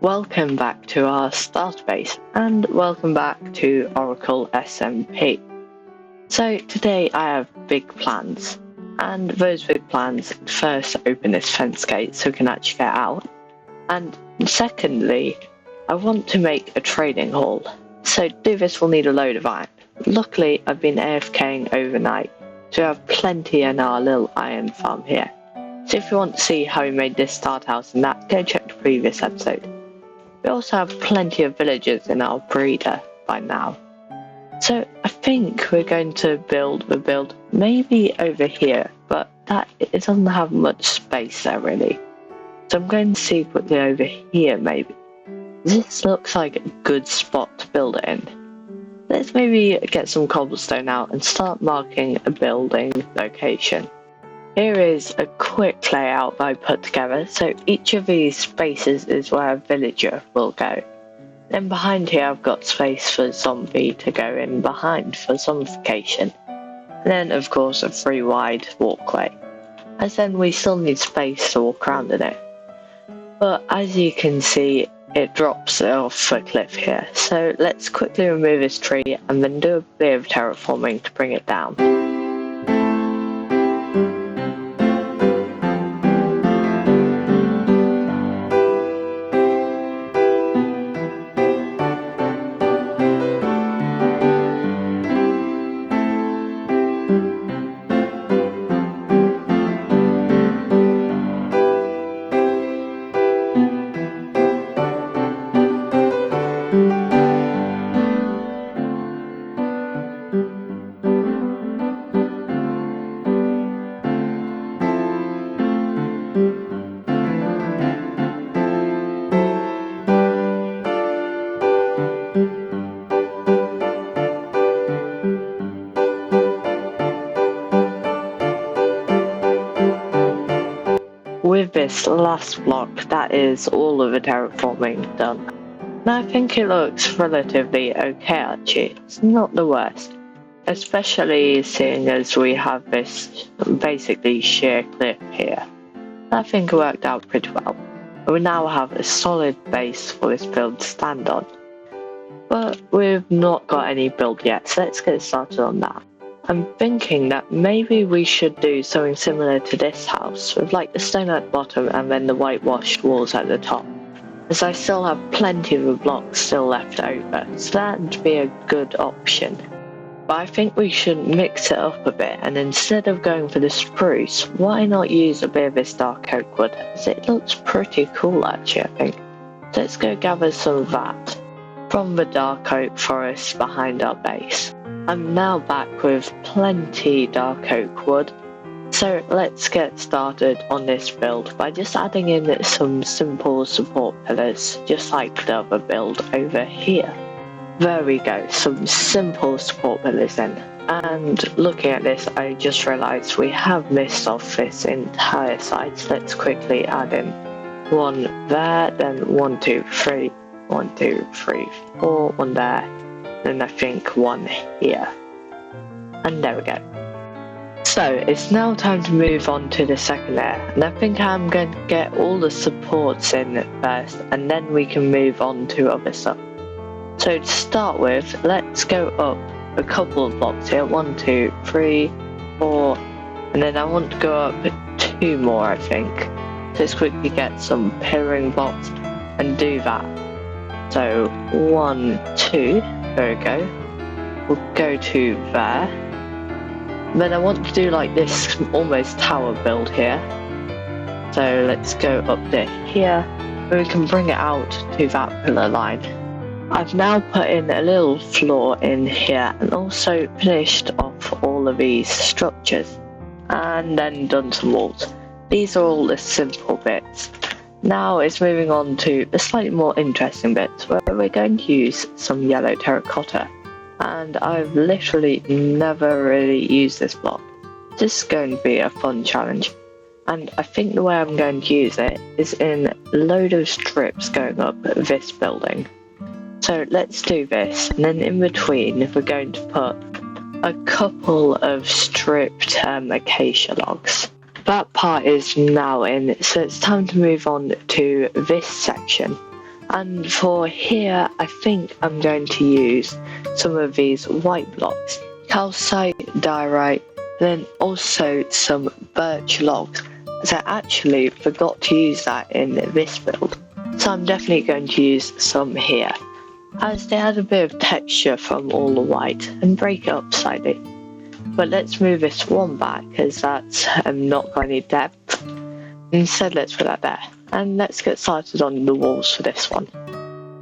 Welcome back to our start base and welcome back to Oracle SMP. So today I have big plans, and those big plans first open this fence gate so we can actually get out, and secondly I want to make a trading hall. So to do this we'll need a load of iron. Luckily I've been AFKing overnight, so I have plenty in our little iron farm here. So if you want to see how we made this start house and that, go check the previous episode. We also have plenty of villagers in our breeder by now. So I think we're going to build the build maybe over here, but it doesn't have much space there really. So I'm going to see quickly over here maybe. This looks like a good spot to build it in. Let's maybe get some cobblestone out and start marking a building location. Here is a quick layout I put together, so each of these spaces is where a villager will go. Then behind here I've got space for zombie to go in behind for zombification. And then of course a free wide walkway, as then we still need space to walk around in it. But as you can see it drops off a cliff here, so let's quickly remove this tree and then do a bit of terraforming to bring it down. With this last block, that is all of the terraforming done. Now I think it looks relatively okay actually, it's not the worst. Especially seeing as we have this basically sheer cliff here. I think it worked out pretty well. We now have a solid base for this build to stand on. But we've not got any build yet, so let's get started on that. I'm thinking that maybe we should do something similar to this house, with like the stone at the bottom and then the whitewashed walls at the top, as I still have plenty of the blocks still left over, so that would be a good option. But I think we should mix it up a bit, and instead of going for the spruce, why not use a bit of this dark oak wood, as it looks pretty cool actually I think. So let's go gather some of that from the dark oak forest behind our base. I'm now back with plenty dark oak wood, so let's get started on this build by just adding in some simple support pillars, just like the other build over here. There we go, some simple support pillars in. And looking at this, I just realised we have missed off this entire side, so let's quickly add in one there, then 1, 2, 3, 1, 2, 3, 4, one there. And I think one here. And there we go. So it's now time to move on to the second layer, and I think I'm going to get all the supports in first and then we can move on to other stuff. So to start with, let's go up a couple of blocks here, 1, 2, 3, 4, and then I want to go up 2 more I think. So let's quickly get some pillaring blocks and do that. So 1, 2, there we go. We'll go to there. Then I want to do like this almost tower build here. So let's go up to here, and we can bring it out to that pillar line. I've now put in a little floor in here and also finished off all of these structures and then done some walls. These are all the simple bits. Now it's moving on to the slightly more interesting bits where we're going to use some yellow terracotta. And I've literally never really used this block. This is going to be a fun challenge. And I think the way I'm going to use it is in a load of strips going up this building. So let's do this, and then in between we're going to put a couple of stripped acacia logs. That part is now in, so it's time to move on to this section. And for here, I think I'm going to use some of these white blocks, calcite, diorite, then also some birch logs, as I actually forgot to use that in this build. So I'm definitely going to use some here, as they add a bit of texture from all the white and break it up slightly. But let's move this one back, as that's not got any depth. Instead, let's put that there. And let's get started on the walls for this one.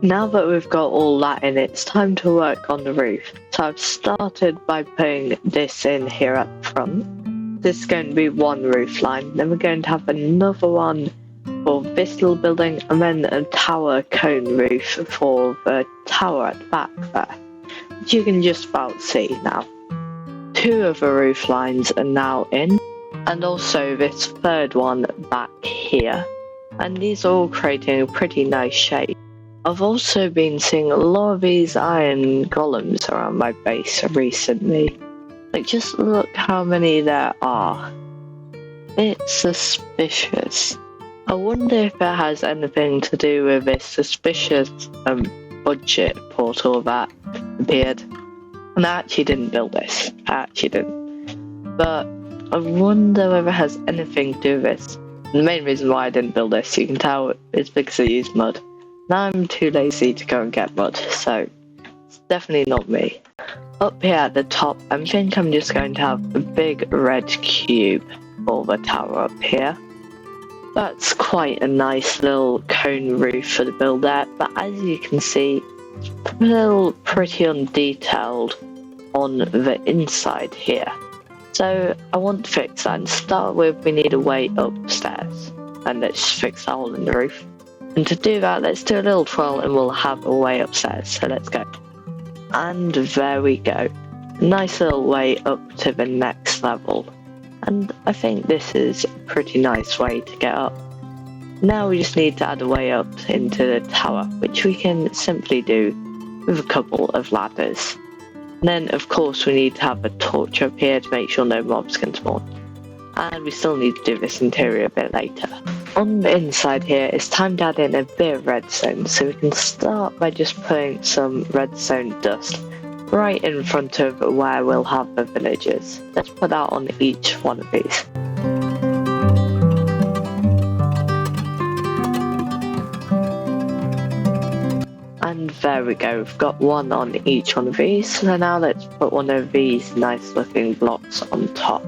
Now that we've got all that in, it's time to work on the roof. So I've started by putting this in here at the front. This is going to be one roof line. Then we're going to have another one for this little building, and then a tower cone roof for the tower at the back there, which you can just about see now. Two of the roof lines are now in, and also this third one back here. And these are all creating a pretty nice shape. I've also been seeing a lot of these iron golems around my base recently. Like, just look how many there are. It's suspicious. I wonder if it has anything to do with this suspicious budget portal that appeared. And I actually didn't build this. I actually didn't. But I wonder whether it has anything to do with this. The main reason why I didn't build this, you can tell, is because I used mud. Now I'm too lazy to go and get mud, so it's definitely not me. Up here at the top, I think I'm just going to have a big red cube for the tower up here. That's quite a nice little cone roof for the build there, but as you can see, it's still pretty undetailed on the inside here. So I want to fix that, and to start with we need a way upstairs, and let's fix that hole in the roof. And to do that, let's do a little twirl and we'll have a way upstairs, so let's go. And there we go, nice little way up to the next level, and I think this is a pretty nice way to get up. Now we just need to add a way up into the tower, which we can simply do with a couple of ladders. And then of course we need to have a torch up here to make sure no mobs can spawn. And we still need to do this interior a bit later. On the inside here, it's time to add in a bit of redstone, so we can start by just putting some redstone dust right in front of where we'll have the villagers. Let's put that on each one of these. And there we go, we've got one on each one of these. So now let's put one of these nice looking blocks on top,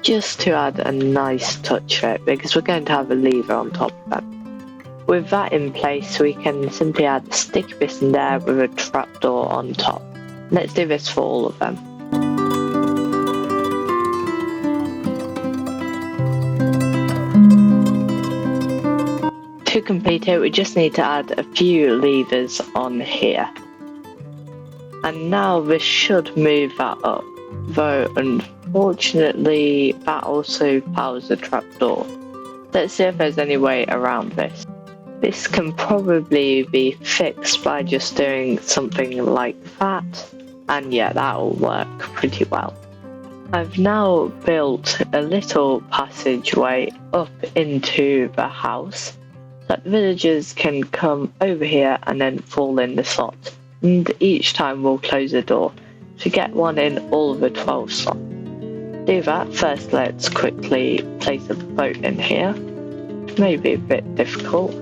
just to add a nice touch to it, because we're going to have a lever on top of that. With that in place, we can simply add a sticky bit in there with a trapdoor on top. Let's do this for all of them. To complete it, we just need to add a few levers on here. And now this should move that up, though unfortunately that also powers the trapdoor. Let's see if there's any way around this. This can probably be fixed by just doing something like that, and yeah, that'll work pretty well. I've now built a little passageway up into the house, that villagers can come over here and then fall in the slot. And each time we'll close the door to get one in all of the 12 slots. To do that, first let's quickly place a boat in here. It may be a bit difficult,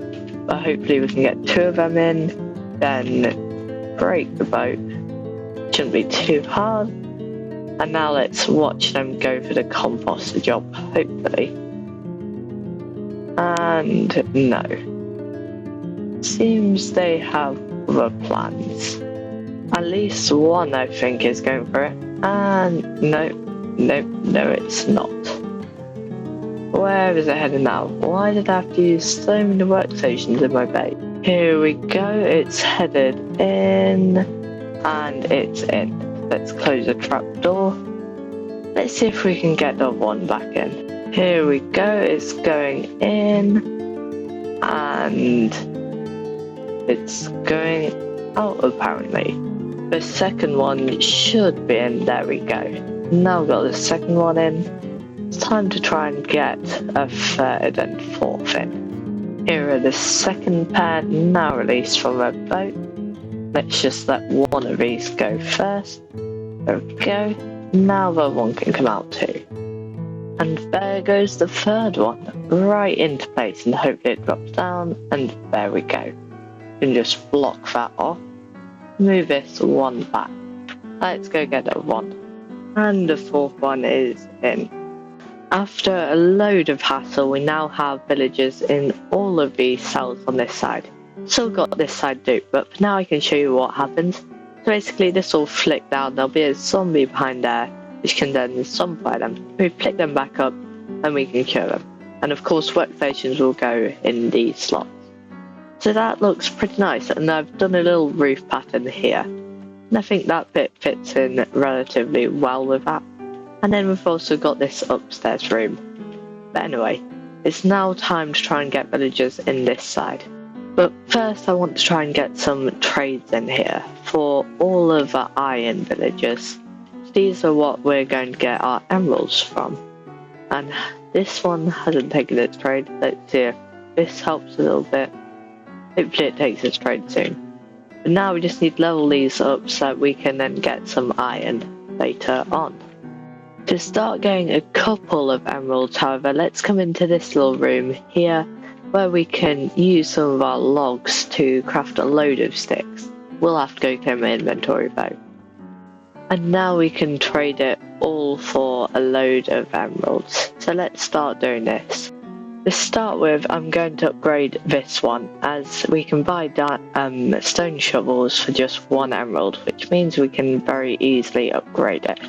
but hopefully we can get two of them in, then break the boat. Shouldn't be too hard. And now let's watch them go for the composter job, hopefully. And no. Seems they have other plans. At least one, I think, is going for it. And no, it's not. Where is it heading now? Why did I have to use so many workstations in my base? Here we go, it's headed in. And it's in. Let's close the trapdoor. Let's see if we can get the other one back in. Here we go, it's going in, and it's going out apparently. The second one should be in, there we go. Now we've got the second one in. It's time to try and get a third and fourth in. Here are the second pair now released from a boat. Let's just let one of these go first. There we go. Now the one can come out too. And there goes the third one, right into place, and hopefully it drops down, and there we go. You can just block that off. Move this one back. Let's go get a one. And the fourth one is in. After a load of hassle, we now have villagers in all of these cells on this side. Still got this side duped, but for now I can show you what happens. So basically this will flick down, there'll be a zombie behind there, which can then zombify them. We flick them back up, and we can kill them. And of course workstations will go in these slots. So that looks pretty nice, and I've done a little roof pattern here. And I think that bit fits in relatively well with that. And then we've also got this upstairs room. But anyway, it's now time to try and get villagers in this side. But first I want to try and get some trades in here for all of the iron villagers. These are what we're going to get our emeralds from. And this one hasn't taken its trade. Let's see if this helps a little bit. Hopefully it takes its trade soon. But now we just need to level these up so that we can then get some iron later on. To start getting a couple of emeralds, however, let's come into this little room here where we can use some of our logs to craft a load of sticks. We'll have to go clear my inventory though. And now we can trade it all for a load of emeralds. So let's start doing this. To start with, I'm going to upgrade this one, as we can buy stone shovels for just 1 emerald, which means we can very easily upgrade it.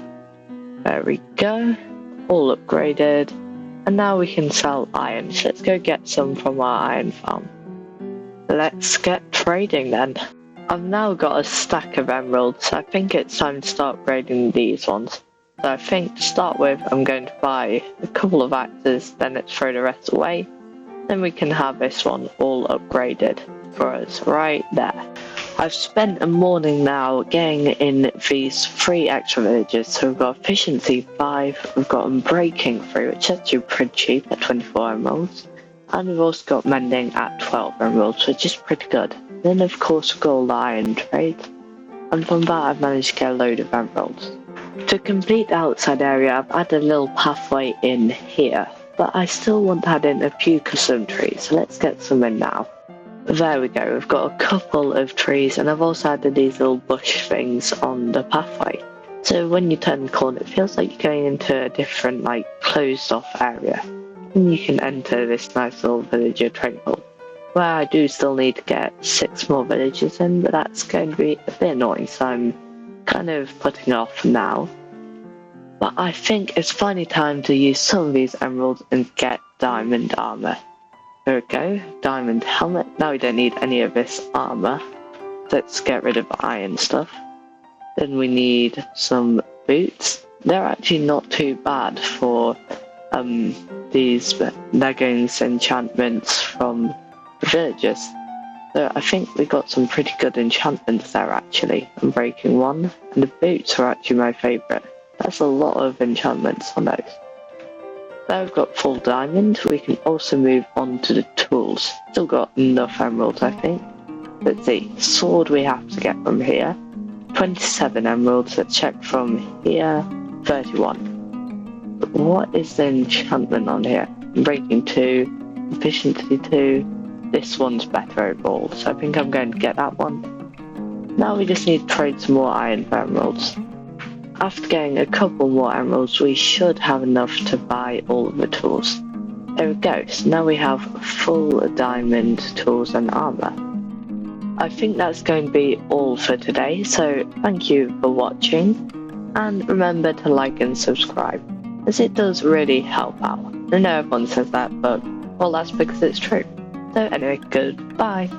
There we go, all upgraded, and now we can sell iron. So let's go get some from our iron farm. Let's get trading then. I've now got a stack of emeralds. I think it's time to start upgrading these ones. So I think to start with, I'm going to buy a couple of axes, then let's throw the rest away. Then we can have this one all upgraded for us right there. I've spent a morning now getting in these 3 extra villages. So we've got efficiency 5, we've got unbreaking 3, which is actually pretty cheap at 24 emeralds. And we've also got mending at 12 emeralds, which is pretty good. Then of course we've got all the iron trades. And from that I've managed to get a load of emeralds. To complete the outside area, I've added a little pathway in here. But I still want to add in a few custom trees, so let's get some in now. There we go, we've got a couple of trees, and I've also added these little bush things on the pathway. So when you turn the corner, it feels like you're going into a different, closed off area. And you can enter this nice little villager trade hall, where I do still need to get 6 more villagers in, but that's going to be a bit annoying, so I'm kind of putting off now. But I think it's finally time to use some of these emeralds and get diamond armor. There we go, diamond helmet. Now we don't need any of this armor. Let's get rid of iron stuff. Then we need some boots. They're actually not too bad for these leggings enchantments from the villagers. So I think we got some pretty good enchantments there actually. I'm breaking 1, and the boots are actually my favourite. That's a lot of enchantments on those. There we've got full diamond. We can also move on to the tools. Still got enough emeralds I think. Let's see, sword we have to get from here. 27 emeralds, let's check from here. 31. But what is the enchantment on here? Breaking 2, efficiency 2. This one's better overall, so I think I'm going to get that one. Now we just need to trade some more iron for emeralds. After getting a couple more emeralds, we should have enough to buy all of the tools. There we go, so now we have full diamond tools and armor. I think that's going to be all for today, so thank you for watching, and remember to like and subscribe, as it does really help out. I know everyone says that, but well, that's because it's true. So anyway, goodbye.